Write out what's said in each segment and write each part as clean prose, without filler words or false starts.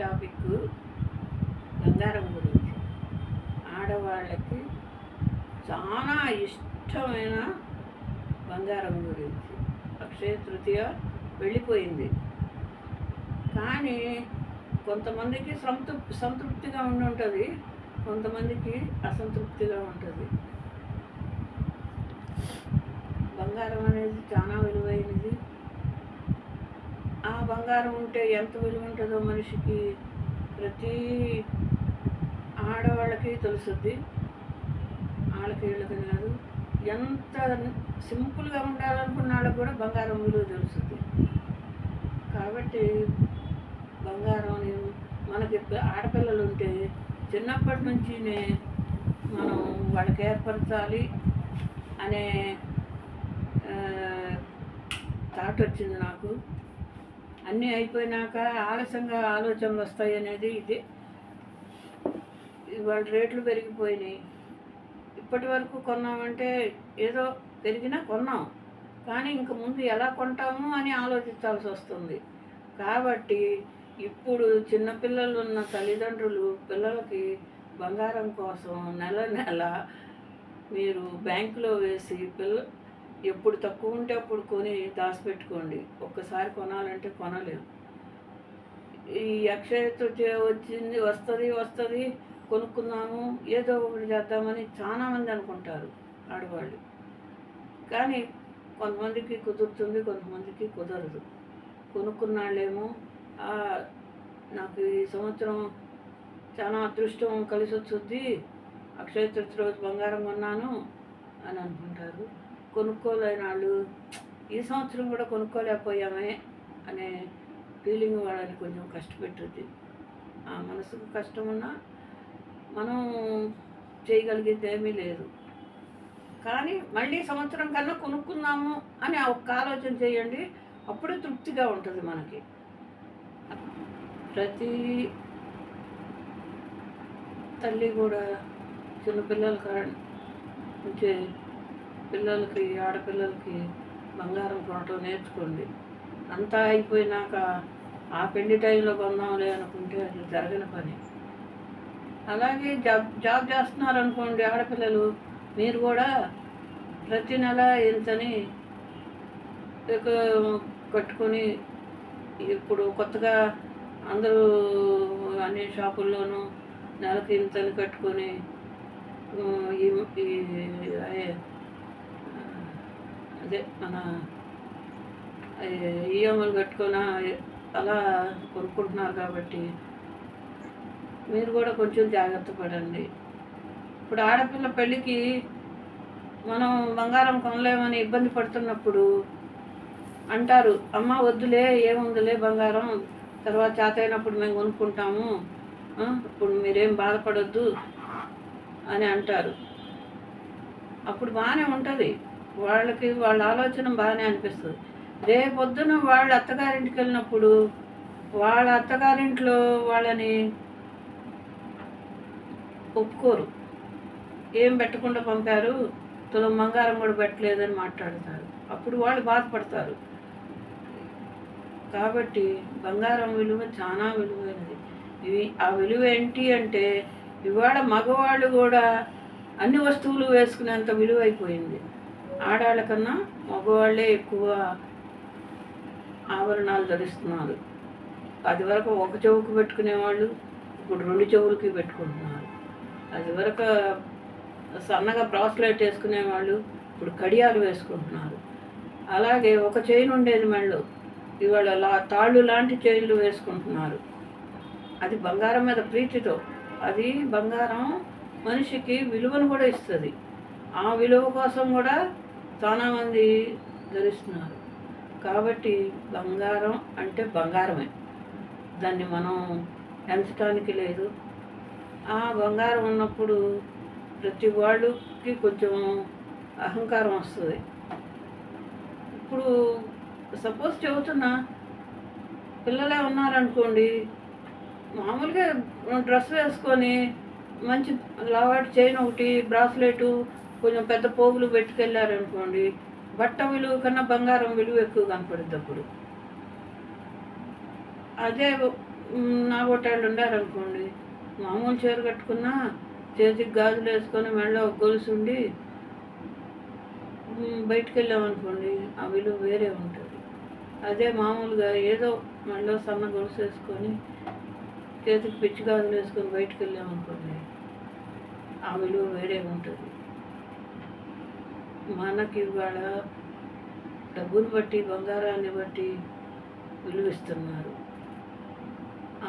Topic బంగారం గురించి. ఆడవాళ్ళకి చాలా ఇష్టమైన బంగారం గురించి. అక్షయ తృతీయ వెళ్ళిపోయింది, కానీ కొంతమందికి సంతృప్తిగా ఉంటుంది, కొంతమందికి అసంతృప్తిగా ఉంటుంది. బంగారం అనేది చాలా విలువైనది. ఆ బంగారం ఉంటే ఎంత విలువ ఉంటుందో మనిషికి ప్రతి ఆడవాళ్ళకి తెలుస్తుంది. వాళ్ళకి వీళ్ళకి కాదు, ఎంత సింపుల్గా ఉండాలనుకున్న వాళ్ళకి కూడా బంగారం విలువ తెలుస్తుంది. కాబట్టి బంగారం మనకి ఆడపిల్లలు ఉంటే చిన్నప్పటి నుంచినే మనం వాళ్ళకి ఏర్పరచాలి అనే థాట్ వచ్చింది నాకు. అన్నీ అయిపోయినాక ఆలస్యంగా ఆలోచనలు వస్తాయి అనేది ఇది. ఇవాళ రేట్లు పెరిగిపోయినాయి. ఇప్పటి వరకు కొన్నామంటే ఏదో పెరిగినా కొన్నాం, కానీ ఇంక ముందు ఎలా కొంటాము అని ఆలోచించాల్సి వస్తుంది. కాబట్టి ఇప్పుడు చిన్నపిల్లలు ఉన్న తల్లిదండ్రులు పిల్లలకి బంగారం కోసం నెల నెల మీరు బ్యాంకులో వేసి ఎప్పుడు తక్కువ ఉంటే అప్పుడు కొని దాచిపెట్టుకోండి. ఒక్కసారి కొనాలంటే కొనలేము. ఈ అక్షయ తృతీయ వస్తుంది కొనుక్కుందాము, ఏదో ఒకటి చేద్దామని చాలామంది అనుకుంటారు ఆడవాళ్ళు. కానీ కొంతమందికి కుదురుతుంది, కొంతమందికి కుదరదు. కొనుక్కున్న వాళ్ళేమో నాకు ఈ సంవత్సరం చాలా అదృష్టం కలిసి వచ్చుద్ది, అక్షయ తృతీయ రోజు బంగారం కొన్నాను అని అనుకుంటారు. కొనుక్కోలేని వాళ్ళు ఈ సంవత్సరం కూడా కొనుక్కోలేకపోయామే అనే ఫీలింగ్ వాళ్ళని కొంచెం కష్టపెట్టుద్ది. ఆ మనసుకు కష్టం ఉన్నా మనం చేయగలిగేది ఏమీ లేదు. కానీ మళ్ళీ సంవత్సరం కన్నా కొనుక్కుందాము అని ఒక్క ఆలోచన చేయండి, అప్పుడే తృప్తిగా ఉంటుంది మనకి. ప్రతి తల్లి కూడా చిన్నపిల్లల నుంచి పిల్లలకి ఆడపిల్లలకి బంగారం కొనటం నేర్చుకోండి. అంతా అయిపోయినాక ఆ పెళ్లి టైంలో కొందాంలే అనుకుంటే అది జరగని పని. అలాగే జాబ్ చేస్తున్నారు అనుకోండి ఆడపిల్లలు, మీరు కూడా ప్రతి నెల ఇంతని కట్టుకొని, ఇప్పుడు కొత్తగా అందరూ అన్ని షాపుల్లోనూ నెలకి ఇంతని కట్టుకొని అదే మన ఈఎంఐలు కట్టుకొని అలా కొనుక్కుంటున్నారు. కాబట్టి మీరు కూడా కొంచెం జాగ్రత్త పడండి. ఇప్పుడు ఆడపిల్ల పెళ్ళికి మనం బంగారం కొనలేమని ఇబ్బంది పడుతున్నప్పుడు అంటారు, అమ్మ వద్దులే, ఏముందిలే బంగారం, తర్వాత చేత అయినప్పుడు మేము కొనుక్కుంటాము, ఇప్పుడు మీరేం బాధపడొద్దు అని అంటారు. అప్పుడు బాగానే ఉంటుంది, వాళ్ళ ఆలోచన బాగానే అనిపిస్తుంది. రేపొద్దున వాళ్ళు అత్తగారింటికి వెళ్ళినప్పుడు వాళ్ళ అత్తగారింట్లో వాళ్ళని ఒప్పుకోరు. ఏం పెట్టకుండా పంపారు, తులం బంగారం కూడా పెట్టలేదని మాట్లాడతారు. అప్పుడు వాళ్ళు బాధపడతారు. కాబట్టి బంగారం విలువ చాలా విలువైనది. ఆ విలువ ఏంటి అంటే ఇవాళ మగవాళ్ళు కూడా అన్ని వస్తువులు వేసుకునేంత విలువైపోయింది. ఆడవాళ్ళ కన్నా మగవాళ్ళే ఎక్కువ ఆభరణాలు ధరిస్తున్నారు. అది వరకు ఒక చెవుకు పెట్టుకునేవాళ్ళు ఇప్పుడు 2 చెవులకి పెట్టుకుంటున్నారు. అది వరకు సన్నగా బ్రాస్లెట్ వేసుకునేవాళ్ళు ఇప్పుడు కడియాలు వేసుకుంటున్నారు. అలాగే ఒక చైన్ ఉండేది మెడలో, ఇవాళ తాళ్ళు లాంటి చైన్లు వేసుకుంటున్నారు. అది బంగారం మీద ప్రీతితో. అది బంగారం మనిషికి విలువను కూడా ఇస్తుంది. ఆ విలువ కోసం కూడా చాలామంది ధరిస్తున్నారు. కాబట్టి బంగారం అంటే బంగారమే, దాన్ని మనం ఎంచడానికి లేదు. ఆ బంగారం ఉన్నప్పుడు ప్రతి వాళ్ళకి కొంచెం అహంకారం వస్తుంది. ఇప్పుడు సపోజ్ చెబుతున్నా, పిల్లలే ఉన్నారనుకోండి, మామూలుగా డ్రెస్ వేసుకొని మంచి లావాటి చైన్ ఒకటి, బ్రాస్లెటు, కొంచెం పెద్ద పోగులు పెట్టుకెళ్ళారనుకోండి, బట్ట విలువ కన్నా బంగారం విలువ ఎక్కువ కనపడుద్ది. అప్పుడు అదే నాగొట్టాళ్ళు ఉండారనుకోండి, మామూలు చీర కట్టుకున్నా చేతికి గాజులు వేసుకొని మెడలో ఒక గొలుసు ఉండి బయటికి వెళ్ళామనుకోండి, ఆ విలువ వేరే ఉంటుంది. అదే మామూలుగా ఏదో మెడలో సన్న గొలుసు వేసుకొని చేతికి పిచ్చి గాజులు వేసుకొని బయటికి వెళ్ళామనుకోండి, ఆ విలువ వేరే ఉంటుంది. మనకి ఇవాళ డబ్బును బట్టి, బంగారాన్ని బట్టి విలువిస్తున్నారు.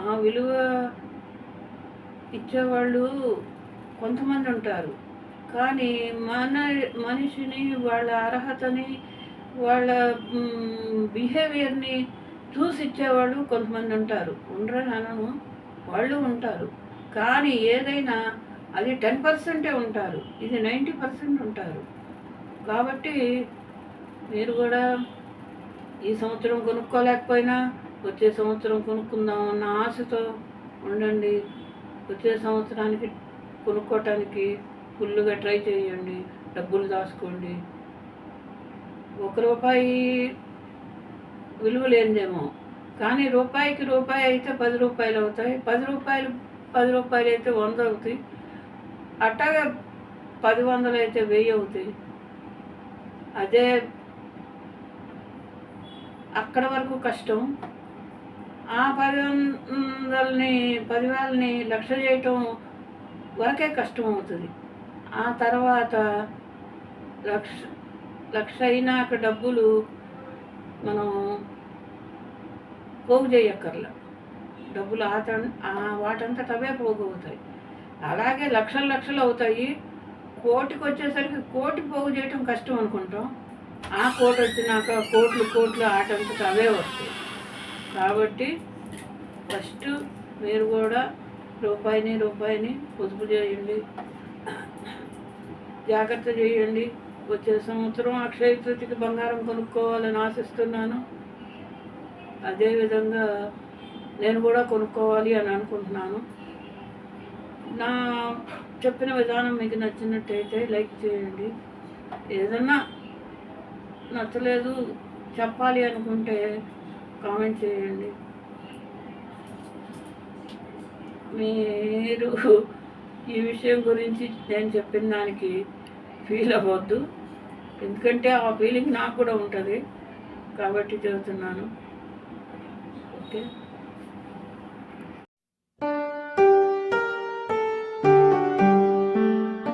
ఆ విలువ ఇచ్చేవాళ్ళు కొంతమంది ఉంటారు, కానీ మనిషిని, వాళ్ళ అర్హతని, వాళ్ళ బిహేవియర్ని చూసి ఇచ్చేవాళ్ళు కొంతమంది ఉంటారు. ఉండరని అనను, వాళ్ళు ఉంటారు. కానీ ఏదైనా అది 10% ఉంటారు, ఇది 90% ఉంటారు. కాబట్టి మీరు కూడా ఈ సంవత్సరం కొనుక్కోలేకపోయినా వచ్చే సంవత్సరం కొనుక్కుందాం అన్న ఆశతో ఉండండి. వచ్చే సంవత్సరానికి కొనుక్కోవటానికి ఫుల్గా ట్రై చేయండి. డబ్బులు దాచుకోండి. ₹1 విలువ లేనిదేమో, కానీ రూపాయికి రూపాయి అయితే ₹10 అవుతాయి. ₹10 అయితే 100 అవుతాయి. అట్టాగా 10 అయితే 1000 అవుతాయి. అదే అక్కడ వరకు కష్టం. ఆ 10,000ని లక్ష చేయటం వరకే కష్టం అవుతుంది. ఆ తర్వాత లక్ష అయినాక డబ్బులు మనం పోగు చేయక్కర్లా. డబ్బులు వాటంతట అవే పోగు అవుతాయి. అలాగే లక్షలు అవుతాయి. కోటికి వచ్చేసరికి కోటి పోగు చేయటం కష్టం అనుకుంటాం. ఆ కోటి వచ్చినాక కోట్లు ఆటంతట అవే వస్తాయి. కాబట్టి ఫస్ట్ మీరు కూడా రూపాయిని పొదుపు చేయండి, జాగ్రత్త చేయండి. వచ్చే సంవత్సరం అక్షయ తృతీయకి బంగారం కొనుక్కోవాలని ఆశిస్తున్నాను. అదేవిధంగా నేను కూడా కొనుక్కోవాలి అని అనుకుంటున్నాను. నా చెప్పిన విధానం మీకు నచ్చినట్టయితే లైక్ చేయండి. ఏదన్నా నచ్చలేదు చెప్పాలి అనుకుంటే కామెంట్ చేయండి. మీరు ఈ విషయం గురించి నేను చెప్పిన దానికి ఫీల్ అవ్వద్దు, ఎందుకంటే ఆ ఫీలింగ్ నాకు కూడా ఉంటుంది కాబట్టి చెబుతున్నాను. ఓకే.